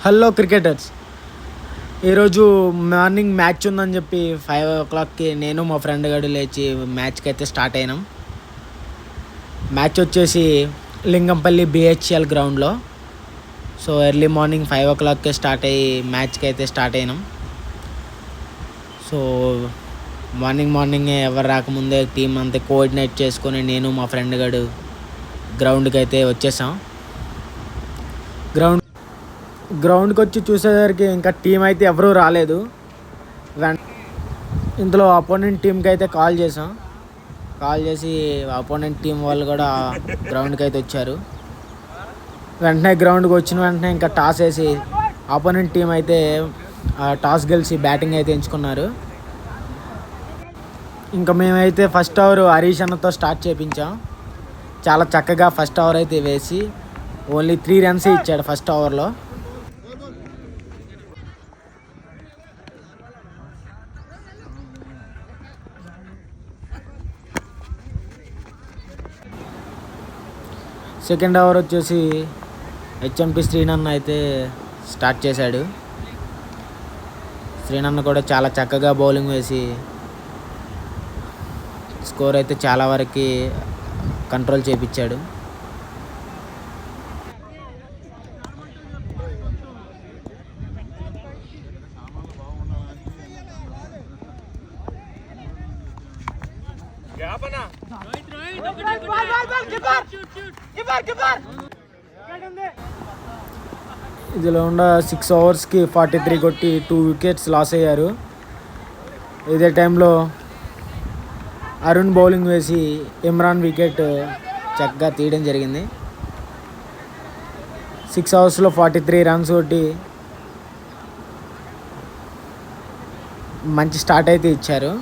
Hello cricketers, ఈరోజు morning match ఉందని చెప్పి 5 o'clockకి నేను మా ఫ్రెండ్ గడు లేచి మ్యాచ్కి అయితే స్టార్ట్ అయినాం. మ్యాచ్ వచ్చేసి లింగంపల్లి BHL గ్రౌండ్లో. సో ఎర్లీ మార్నింగ్ 5 o'clockకే స్టార్ట్ అయ్యి మ్యాచ్కి అయితే స్టార్ట్ అయినాం. సో మార్నింగే ఎవరు రాకముందే టీం అంతా కోఆర్డినేట్ చేసుకొని నేను మా ఫ్రెండ్ గడు గ్రౌండ్కి అయితే వచ్చేసాం. గ్రౌండ్కి వచ్చి చూసేసరికి ఇంకా టీం అయితే ఎవరూ రాలేదు. ఇందులో అపోనెంట్ టీంకి అయితే కాల్ చేసి అపోనెంట్ టీం వాళ్ళు కూడా గ్రౌండ్కి అయితే వచ్చారు. వెంటనే గ్రౌండ్కి వచ్చిన వెంటనే ఇంకా టాస్ వేసి అపోనెంట్ టీం అయితే టాస్ గెలిచి బ్యాటింగ్ అయితే ఎంచుకున్నారు. ఇంకా మేమైతే ఫస్ట్ ఓవర్ హరీష్ అన్నతో స్టార్ట్ చేయించాం. చాలా చక్కగా ఫస్ట్ ఓవర్ అయితే వేసి ఓన్లీ 3 runs ఇచ్చాడు ఫస్ట్ ఓవర్లో. సెకండ్ ఓవర్ వచ్చేసి HMT శ్రీనన్న అయితే స్టార్ట్ చేశాడు. శ్రీనన్న కూడా చాలా చక్కగా బౌలింగ్ వేసి స్కోర్ అయితే చాలా వరకు కంట్రోల్ చేయించాడు. ఇదిలో ఉన్న 6 ఓవర్స్కి 43 కొట్టి 2 wickets లాస్ అయ్యారు. ఇదే టైంలో అరుణ్ బౌలింగ్ వేసి ఇమ్రాన్ వికెట్ చక్కగా తీయడం జరిగింది. 6 ఓవర్స్లో 43 runs కొట్టి మంచి స్టార్ట్ అయితే ఇచ్చారు.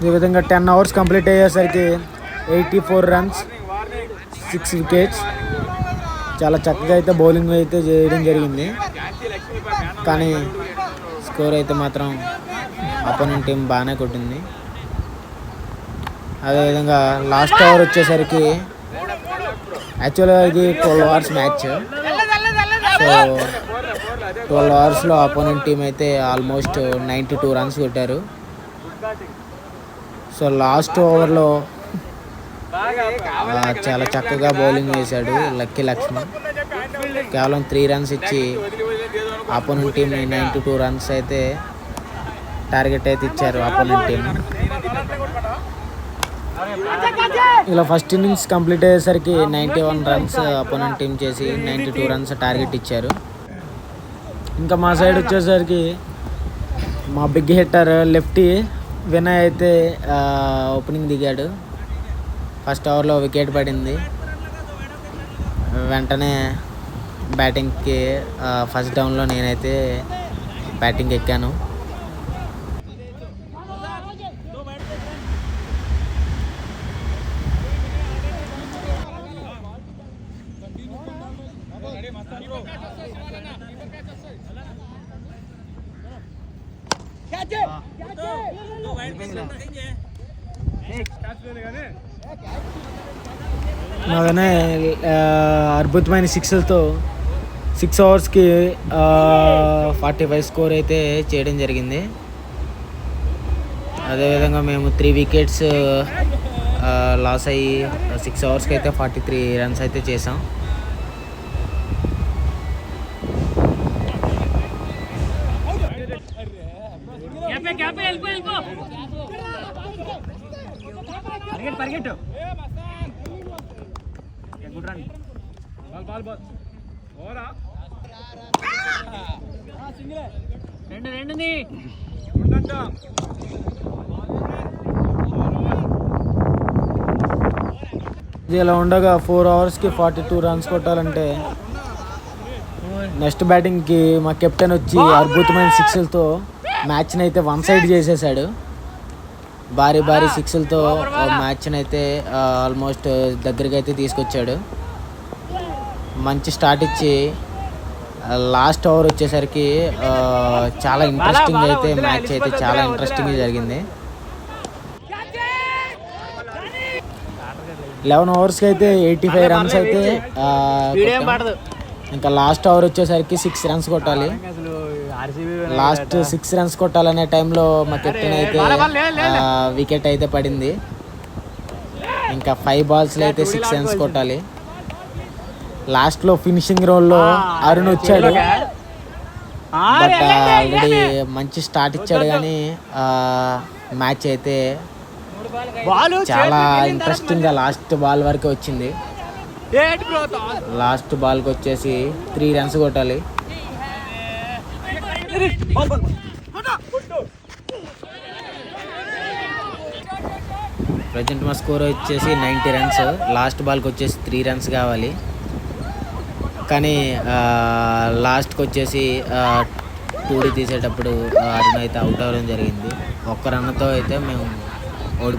ఈ విధంగా 10 hours కంప్లీట్ అయ్యేసరికి 84 runs 6 wickets. చాలా చక్కగా అయితే బౌలింగ్ అయితే చేయడం జరిగింది. కానీ స్కోర్ అయితే మాత్రం అపోనెంట్ టీం బాగానే కొట్టింది. అదేవిధంగా లాస్ట్ ఓవర్ వచ్చేసరికి యాక్చువల్గా ఇది 12 hours match. So 12 hours opponent team అయితే ఆల్మోస్ట్ 92 runs కొట్టారు. సో లాస్ట్ ఓవర్లో చాలా చక్కగా బౌలింగ్ వేశాడు లక్కీ లక్ష్మణ్. కేవలం 3 runs ఇచ్చి అపోనెంట్ టీంని 92 runs అయితే టార్గెట్ అయితే ఇచ్చారు అపోనెంట్ టీం. ఇలా ఫస్ట్ ఇన్నింగ్స్ కంప్లీట్ అయ్యేసరికి 91 runs అపోనెంట్ టీం చేసి 92 runs టార్గెట్ ఇచ్చారు. ఇంకా మా సైడ్ వచ్చేసరికి మా బిగ్ హిట్టర్ లెఫ్టీ వినయ్ అయితే ఓపెనింగ్ దిగాడు. ఫస్ట్ ఓవర్లో వికెట్ పడింది. వెంటనే బ్యాటింగ్కి ఫస్ట్ డౌన్లో నేనైతే బ్యాటింగ్ ఎక్కాను. అలాగనే అద్భుతమైన 6లతో 6 ఓవర్స్కి 45 స్కోర్ అయితే చేయడం జరిగింది. అదేవిధంగా మేము 3 wickets లాస్ అయ్యి 6 ఓవర్స్కి అయితే 43 runs అయితే చేసాం. పరిగెట్టు ఇది ఇలా ఉండగా 4 అవర్స్కి 42 రన్స్ కొట్టాలంటే నెక్స్ట్ బ్యాటింగ్కి మా కెప్టెన్ వచ్చి అద్భుతమైన సిక్స్లతో మ్యాచ్ని అయితే వన్ సైడ్ చేసేసాడు. భారీ భారీ సిక్స్లతో మ్యాచ్ని అయితే ఆల్మోస్ట్ దగ్గరికి అయితే తీసుకొచ్చాడు. మంచి స్టార్ట్ ఇచ్చి లాస్ట్ ఓవర్ వచ్చేసరికి చాలా ఇంట్రెస్టింగ్ అయితే మ్యాచ్ అయితే చాలా ఇంట్రెస్టింగ్గా జరిగింది. 11 ఓవర్స్కి అయితే 85 రన్స్ అయితే ఇంకా లాస్ట్ ఓవర్ వచ్చేసరికి 6 రన్స్ కొట్టాలి. లాస్ట్ 6 రన్స్ కొట్టాలనే టైంలో మా కెప్టెన్ అయితే వికెట్ అయితే పడింది. ఇంకా 5 బాల్స్లో అయితే 6 రన్స్ కొట్టాలి. లాస్ట్లో ఫినిషింగ్ రోల్లో అరుణ్ వచ్చాడు. బట్ ఆల్రెడీ మంచి స్టార్ట్ ఇచ్చాడు కానీ మ్యాచ్ అయితే చాలా ఇంట్రెస్టింగ్గా లాస్ట్ బాల్ వరకు వచ్చింది. లాస్ట్ బాల్కి వచ్చేసి 3 రన్స్ కొట్టాలి. ప్రజెంట్ మా స్కోర్ వచ్చేసి 90 రన్స్. లాస్ట్ బాల్కి వచ్చేసి 3 రన్స్ కావాలి. కానీ లాస్ట్కి వచ్చేసి 2D తీసేటప్పుడు అరుణ్ అయితే అవుట్ అవ్వడం జరిగింది. ఒక్క రన్తో అయితే మేము